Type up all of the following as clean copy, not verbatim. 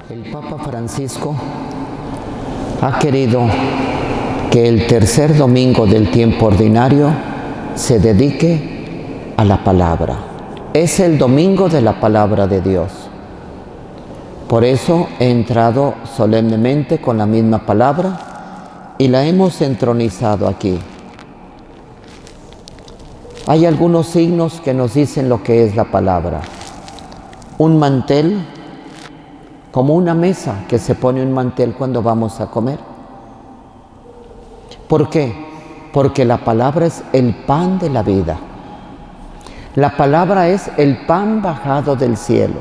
El Papa Francisco ha querido que el tercer domingo del tiempo ordinario se dedique a la palabra. Es el domingo de la palabra de Dios. Por eso he entrado solemnemente con la misma palabra y la hemos entronizado aquí. Hay algunos signos que nos dicen lo que es la palabra. Un mantel, como una mesa que se pone un mantel cuando vamos a comer. ¿Por qué? Porque la palabra es el pan de la vida. La palabra es el pan bajado del cielo.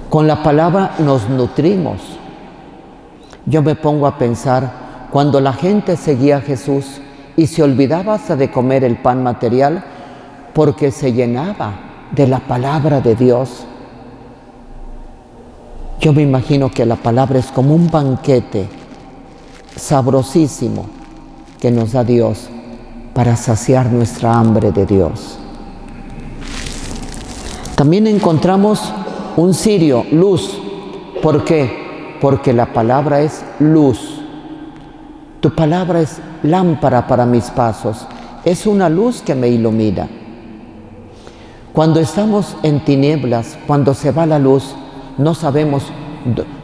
Con la palabra nos nutrimos. Yo me pongo a pensar, cuando la gente seguía a Jesús y se olvidaba hasta de comer el pan material, porque se llenaba de la palabra de Dios. Yo me imagino que la palabra es como un banquete sabrosísimo que nos da Dios para saciar nuestra hambre de Dios. También encontramos un cirio, luz. ¿Por qué? Porque la palabra es luz. Tu palabra es lámpara para mis pasos. Es una luz que me ilumina. Cuando estamos en tinieblas, cuando se va la luz, no sabemos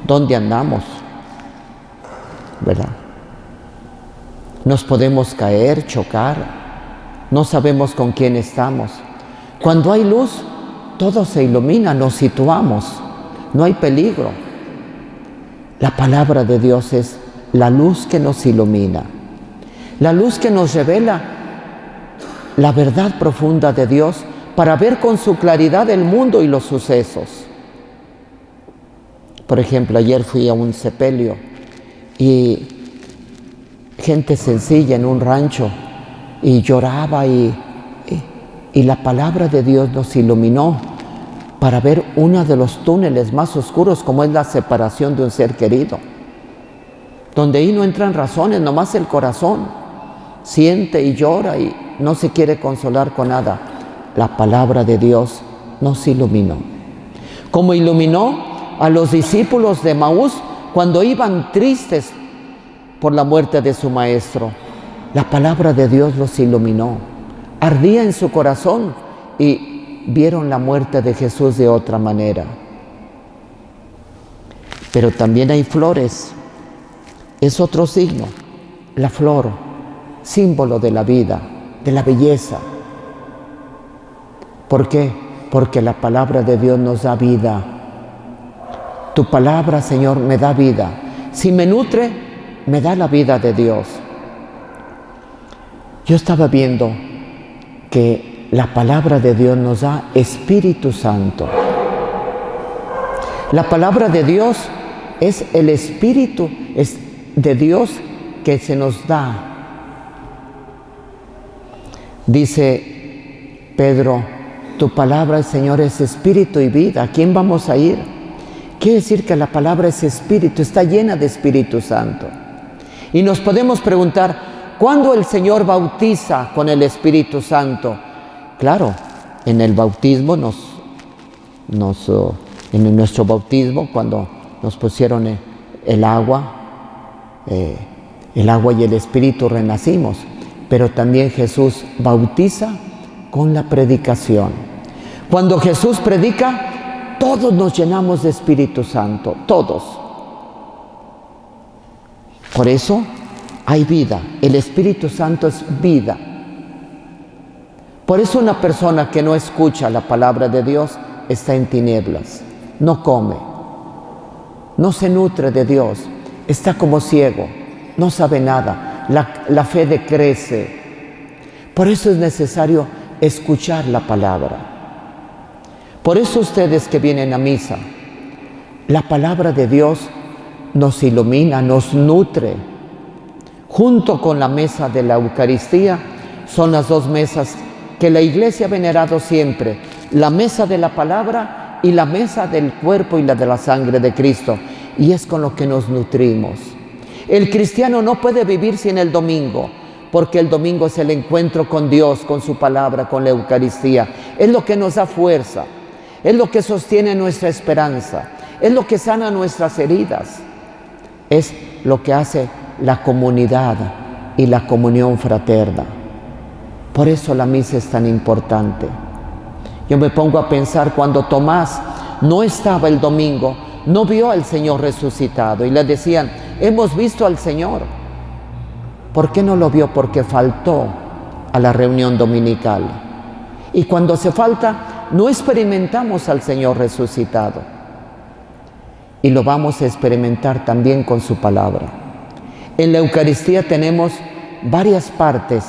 dónde andamos, ¿verdad? Nos podemos caer, chocar, no sabemos con quién estamos. Cuando hay luz, todo se ilumina, nos situamos, no hay peligro. La palabra de Dios es la luz que nos ilumina, la luz que nos revela la verdad profunda de Dios para ver con su claridad el mundo y los sucesos. Por ejemplo, ayer fui a un sepelio y gente sencilla en un rancho y lloraba y la palabra de Dios nos iluminó para ver uno de los túneles más oscuros, como es la separación de un ser querido, donde ahí no entran razones, nomás el corazón siente y llora y no se quiere consolar con nada. La palabra de Dios nos iluminó, como iluminó a los discípulos de Maús cuando iban tristes por la muerte de su maestro. La palabra de Dios los iluminó, ardía en su corazón y vieron la muerte de Jesús de otra manera. Pero también hay flores, es otro signo, la flor, símbolo de la vida, de la belleza. ¿Por qué? Porque la palabra de Dios nos da vida. Tu palabra, Señor, me da vida. Si me nutre, me da la vida de Dios. Yo estaba viendo que la palabra de Dios nos da Espíritu Santo. La palabra de Dios es el Espíritu de Dios que se nos da. Dice Pedro, tu palabra, Señor, es espíritu y vida. ¿A quién vamos a ir? Quiere decir que la palabra es espíritu, está llena de Espíritu Santo. Y nos podemos preguntar, ¿cuándo el Señor bautiza con el Espíritu Santo? Claro, en el bautismo en nuestro bautismo, cuando nos pusieron el agua y el Espíritu, renacimos. Pero también Jesús bautiza con la predicación. Cuando Jesús predica, todos nos llenamos de Espíritu Santo, todos. Por eso hay vida, el Espíritu Santo es vida. Por eso una persona que no escucha la palabra de Dios está en tinieblas, no come, no se nutre de Dios, está como ciego, no sabe nada, la fe decrece. Por eso es necesario escuchar la palabra. Por eso ustedes que vienen a misa, la palabra de Dios nos ilumina, nos nutre. Junto con la mesa de la Eucaristía son las dos mesas que la Iglesia ha venerado siempre, la mesa de la palabra y la mesa del cuerpo y la de la sangre de Cristo. Y es con lo que nos nutrimos. El cristiano no puede vivir sin el domingo, porque el domingo es el encuentro con Dios, con su palabra, con la Eucaristía. Es lo que nos da fuerza. es lo que sostiene nuestra esperanza, es lo que sana nuestras heridas, es lo que hace la comunidad y la comunión fraterna. Por eso la misa es tan importante. Yo me pongo a pensar cuando Tomás no estaba el domingo, no vio al Señor resucitado y le decían, hemos visto al Señor. ¿Por qué no lo vio? Porque faltó a la reunión dominical. Y cuando se falta, no experimentamos al Señor resucitado. Y lo vamos a experimentar también con su palabra. En la Eucaristía tenemos varias partes,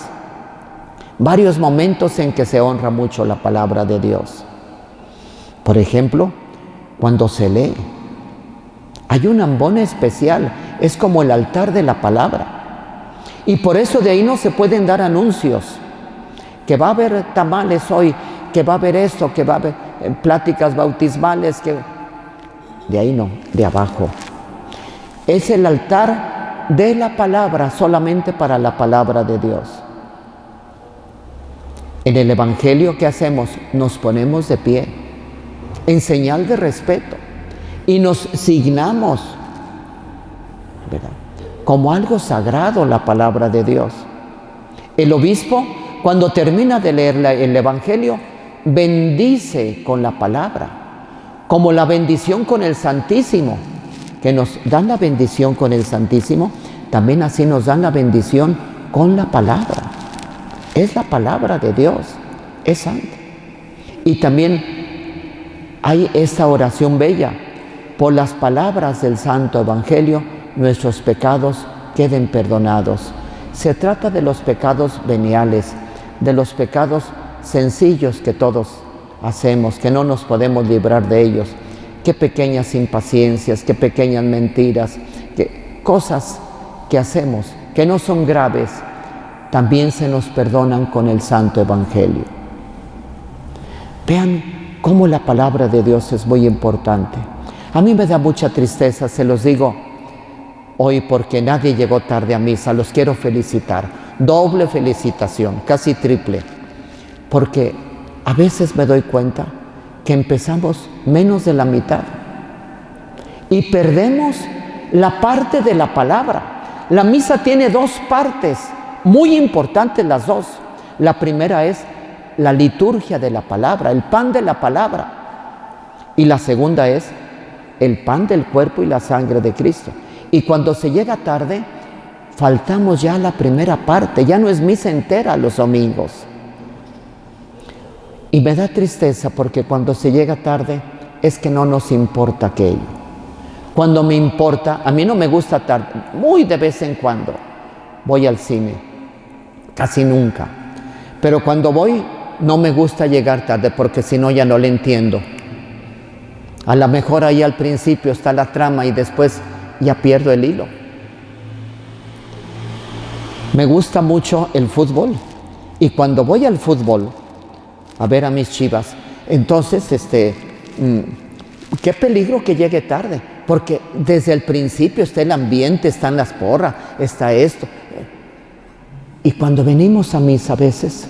varios momentos en que se honra mucho la palabra de Dios. Por ejemplo, cuando se lee, hay un ambón especial, es como el altar de la palabra. Y por eso de ahí no se pueden dar anuncios, que va a haber tamales hoy, que va a haber esto, que va a haber pláticas bautismales, que... De ahí no, de abajo. Es el altar de la palabra, solamente para la palabra de Dios. En el Evangelio, ¿qué hacemos? Nos ponemos de pie, en señal de respeto, y nos signamos, ¿verdad?, como algo sagrado la palabra de Dios. El obispo, cuando termina de leer el Evangelio, bendice con la palabra, como la bendición con el Santísimo, que nos dan la bendición con el Santísimo, también así nos dan la bendición con la palabra. Es la palabra de Dios, es santa. Y también hay esta oración bella: por las palabras del Santo Evangelio, nuestros pecados queden perdonados. Se trata de los pecados veniales, de los pecados sencillos que todos hacemos, que no nos podemos librar de ellos. Qué pequeñas impaciencias, qué pequeñas mentiras, qué cosas que hacemos que no son graves, también se nos perdonan con el Santo Evangelio. Vean cómo la palabra de Dios es muy importante. A mí me da mucha tristeza, se los digo hoy, porque nadie llegó tarde a misa. Los quiero felicitar, doble felicitación, casi triple, porque a veces me doy cuenta que empezamos menos de la mitad y perdemos la parte de la palabra. La misa tiene dos partes, muy importantes las dos. La primera es la liturgia de la palabra, el pan de la palabra. Y la segunda es el pan del cuerpo y la sangre de Cristo. Y cuando se llega tarde, faltamos ya la primera parte, ya no es misa entera los domingos. Y me da tristeza porque cuando se llega tarde es que no nos importa aquello. Cuando me importa, a mí no me gusta tarde, muy de vez en cuando voy al cine, casi nunca. Pero cuando voy no me gusta llegar tarde porque si no ya no le entiendo. A lo mejor ahí al principio está la trama y después ya pierdo el hilo. Me gusta mucho el fútbol y cuando voy al fútbol a ver a mis Chivas, entonces qué peligro que llegue tarde, porque desde el principio está el ambiente, están las porras, está esto. Y cuando venimos a misa a veces,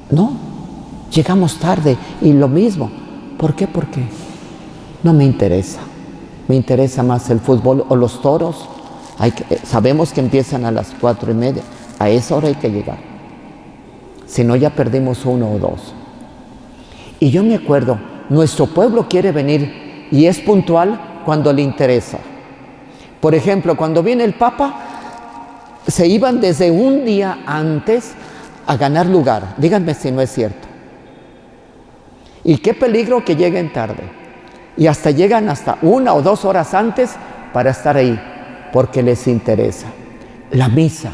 no, llegamos tarde y lo mismo. ¿Por qué? Porque no me interesa. Me interesa más el fútbol o los toros. Sabemos que empiezan a las 4:30, a esa hora hay que llegar. Si no, ya perdimos 1 o 2. Y yo me acuerdo, nuestro pueblo quiere venir y es puntual cuando le interesa. Por ejemplo, cuando viene el Papa, se iban desde un día antes a ganar lugar. Díganme si no es cierto. Y qué peligro que lleguen tarde. Y hasta llegan hasta 1 o 2 horas antes para estar ahí, porque les interesa. La misa,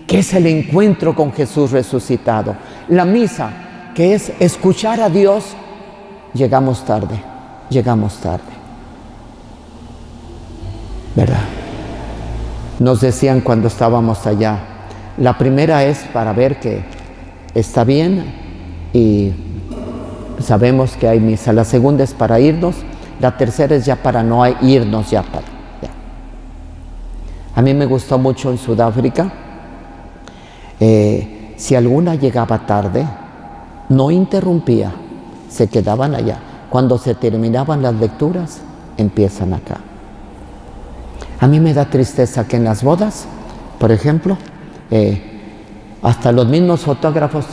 que es el encuentro con Jesús resucitado. La misa, que es escuchar a Dios, llegamos tarde, ¿verdad? Nos decían cuando estábamos allá, la primera es para ver que está bien y sabemos que hay misa, la segunda es para irnos, la tercera es ya para no irnos ya. A mí me gustó mucho en Sudáfrica, si alguna llegaba tarde, no interrumpía, se quedaban allá. Cuando se terminaban las lecturas, empiezan acá. A mí me da tristeza que en las bodas, por ejemplo, hasta los mismos fotógrafos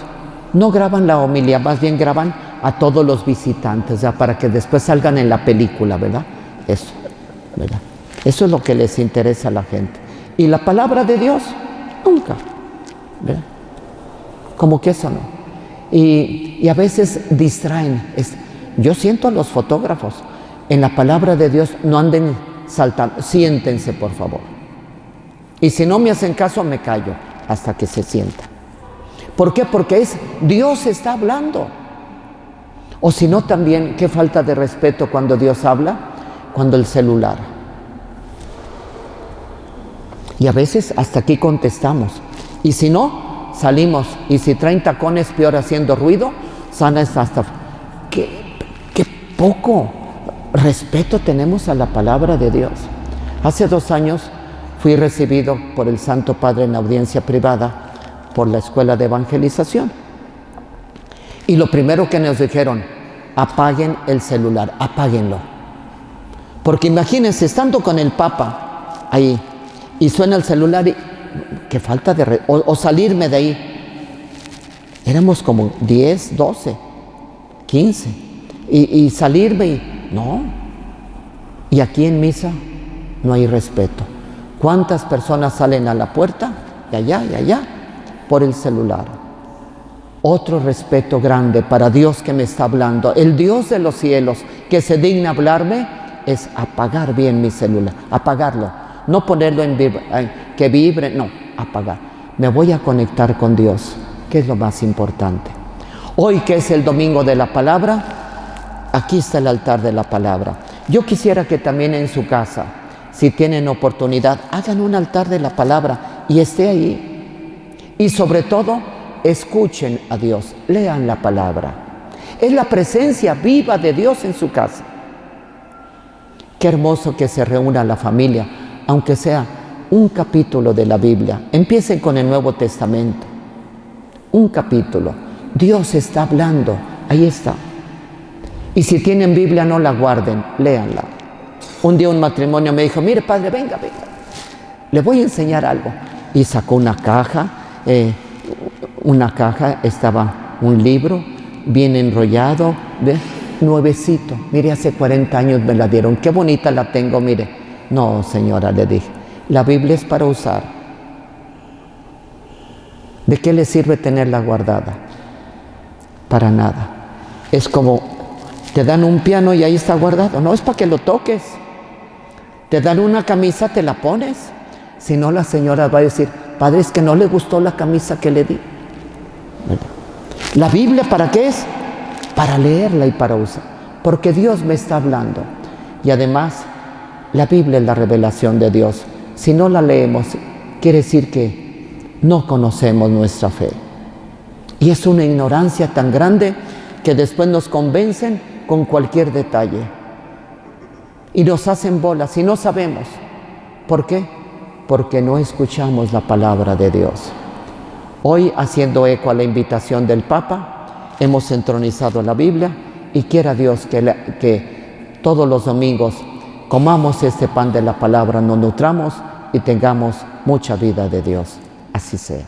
no graban la homilía, más bien graban a todos los visitantes, ya para que después salgan en la película, ¿verdad? Eso, ¿verdad? Eso es lo que les interesa a la gente. Y la palabra de Dios, nunca, ¿verdad? Como que eso no. Y a veces distraen. Yo siento a los fotógrafos, en la palabra de Dios no anden saltando, siéntense por favor. Y si no me hacen caso, me callo hasta que se sientan. ¿Por qué? Porque Dios está hablando. O si no, también, qué falta de respeto cuando Dios habla, cuando el celular. Y a veces hasta aquí contestamos. Y si no, salimos. Y si traen tacones, peor haciendo ruido, sanas hasta... ¡Qué poco respeto tenemos a la palabra de Dios! Hace 2 años fui recibido por el Santo Padre en audiencia privada por la Escuela de Evangelización. Y lo primero que nos dijeron, apaguen el celular, apáguenlo. Porque imagínense, estando con el Papa ahí, y suena el celular y... ¡Qué falta de... o salirme de ahí! Éramos como 10, 12, 15. Y salirme y... No. Y aquí en misa no hay respeto. ¿Cuántas personas salen a la puerta? Y allá, por el celular. Otro respeto grande para Dios que me está hablando. El Dios de los cielos que se digna hablarme es apagar bien mi celular. Apagarlo. No ponerlo en que vibre, no, apagar. Me voy a conectar con Dios, que es lo más importante. Hoy, que es el domingo de la palabra, aquí está el altar de la palabra. Yo quisiera que también en su casa, si tienen oportunidad, hagan un altar de la palabra y esté ahí. Y sobre todo, escuchen a Dios, lean la palabra. Es la presencia viva de Dios en su casa. Qué hermoso que se reúna la familia, aunque sea un capítulo de la Biblia. Empiecen con el Nuevo Testamento. Un capítulo. Dios está hablando. Ahí está. Y si tienen Biblia, no la guarden, léanla. Un día un matrimonio me dijo, mire padre, venga, le voy a enseñar algo. Y sacó una caja, estaba un libro, bien enrollado, nuevecito. Mire, hace 40 años me la dieron, qué bonita la tengo, mire. No, señora, le dije, la Biblia es para usar. ¿De qué le sirve tenerla guardada? Para nada. Es como, te dan un piano y ahí está guardado. No, es para que lo toques. Te dan una camisa, te la pones. Si no, la señora va a decir, padre, es que no le gustó la camisa que le di. ¿La Biblia para qué es? Para leerla y para usar. Porque Dios me está hablando. Y además, la Biblia es la revelación de Dios. Si no la leemos, quiere decir que no conocemos nuestra fe. Y es una ignorancia tan grande que después nos convencen con cualquier detalle. Y nos hacen bolas y no sabemos. ¿Por qué? Porque no escuchamos la palabra de Dios. Hoy, haciendo eco a la invitación del Papa, hemos entronizado la Biblia y quiera Dios que todos los domingos comamos este pan de la palabra, nos nutramos y tengamos mucha vida de Dios. Así sea.